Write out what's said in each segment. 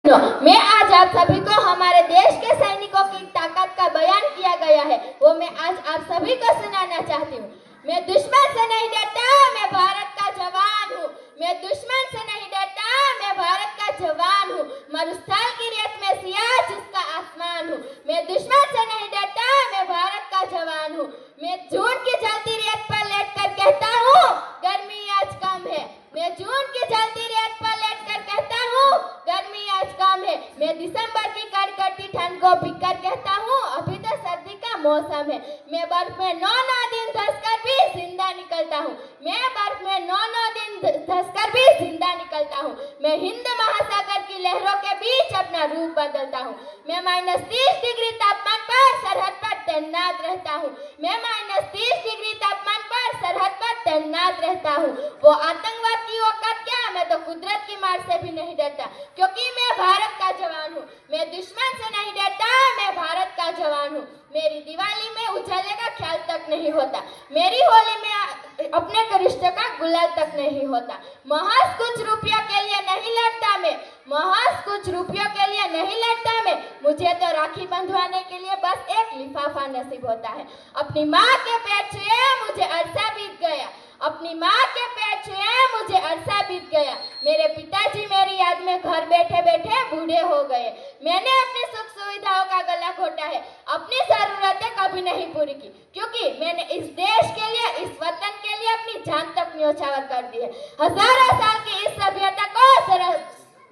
मैं आज आप सभी को हमारे देश के सैनिकों की ताकत का बयान किया गया है, वो मैं आज आप सभी को सुनाना चाहती हूँ। मैं दुश्मन से नहीं डरता, मैं भारत का जवान हूँ। मैं दुश्मन से नहीं डरता, मैं भारत का जवान हूँ। मरुस्थल की रेत में सिया जिसका आसमान हूँ। मैं दुश्मन से नहीं डरता, मैं भारत का जवान हूँ। मैं जून की जलती रेत पर लेटकर कहता हूँ गर्मी आज कम है। मैं जून की जलती रेत पर लेटकर कहता हूँ गर्मी आज कम है। मैं दिसंबर की कड़कड़ी ठंड को भीगकर कहता हूँ अभी तो सर्दी का मौसम है। मैं बर्फ में 9-9 दिन धंसकर भी जिंदा निकलता हूँ। मैं बर्फ में 9-9 दिन धंसकर भी जिंदा निकलता हूँ। मैं हिंद महासागर की लहरों के बीच अपना रूप बदलता हूँ। मैं -30 डिग्री तापमान पर सरहद पर तैनात रहता हूँ। मैं -30 डिग्री तापमान पर सरहद पर तैनात रहता हूँ। वो आतंकवाद की औकात क्या, मैं तो कुदरत की मार से भी नहीं डरता, क्योंकि मैं भारत का जवान हूँ। मैं दुश्मन से नहीं डरता, मैं भारत का जवान हूँ। मेरी दिवाली में उजाले का ख्याल तक नहीं होता। मेरी होली में अपने रिश्ते का गुलाल तक नहीं होता। महज कुछ रुपयों के लिए नहीं लड़ता मैं, महज कुछ रुपयों के लिए नहीं लड़ता मैं। मुझे तो राखी बंधवाने के लिए बस एक लिफाफा नसीब होता है। अपनी माँ के पेट छुए मुझे अरसा बीत गया। अपनी माँ के पेट छुए मुझे अरसा बीत गया। मेरे पिताजी मेरी याद में घर बैठे बैठे बूढ़े हो गए। मैंने अपनी सुख सुविधाओं का गला घोटा है, अपनी जरूरतें कभी नहीं पूरी की, क्योंकि मैंने इस देश के लिए, इस वतन के लिए अपनी जान तक न्योछावर कर दी है। हजारों साल की इस सभ्यता को जरा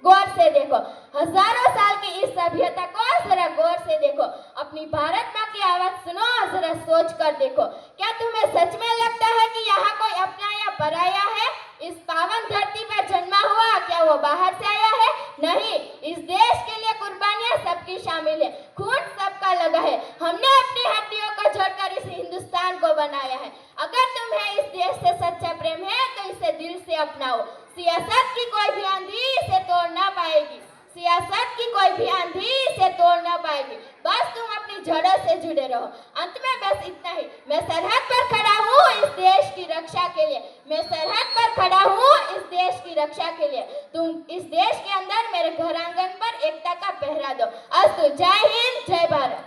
गौर से देखो, हजारों साल की इस सभ्यता को जरा गौर से देखो। अपनी भारत माँ की आवाज सुनो, जरा सोच कर देखो। क्या तुम्हें सच में लगता है कि यहाँ कोई अपना या पराया है? इस पावन धरती पर जन्मा हुआ, क्या वो बाहर से आया है? नहीं, इस देश के लिए कुर्बानियां सबकी शामिल है, खून सबका लगा है। हमने अपनी हड्डियों को जोड़कर इस हिंदुस्तान को बनाया है। अगर तुम्हें इस देश से सच्चा प्रेम है तो इसे दिल से अपनाओ। सियासत की कोई भी आंधी इसे तोड़ ना पाएगी, सियासत की कोई भी आंधी इसे तोड़ ना पाएगी। बस तुम अपनी जड़ों से जुड़े रहो। अंत में बस इतना ही, मैं सरहद पर खड़ा हूँ इस देश की रक्षा के लिए। मैं सरहद पर खड़ा हूँ इस देश की रक्षा के लिए। तुम इस देश के अंदर मेरे घर आंगन पर एकता का पहरा दो। अस्तु, जय हिंद, जय भारत।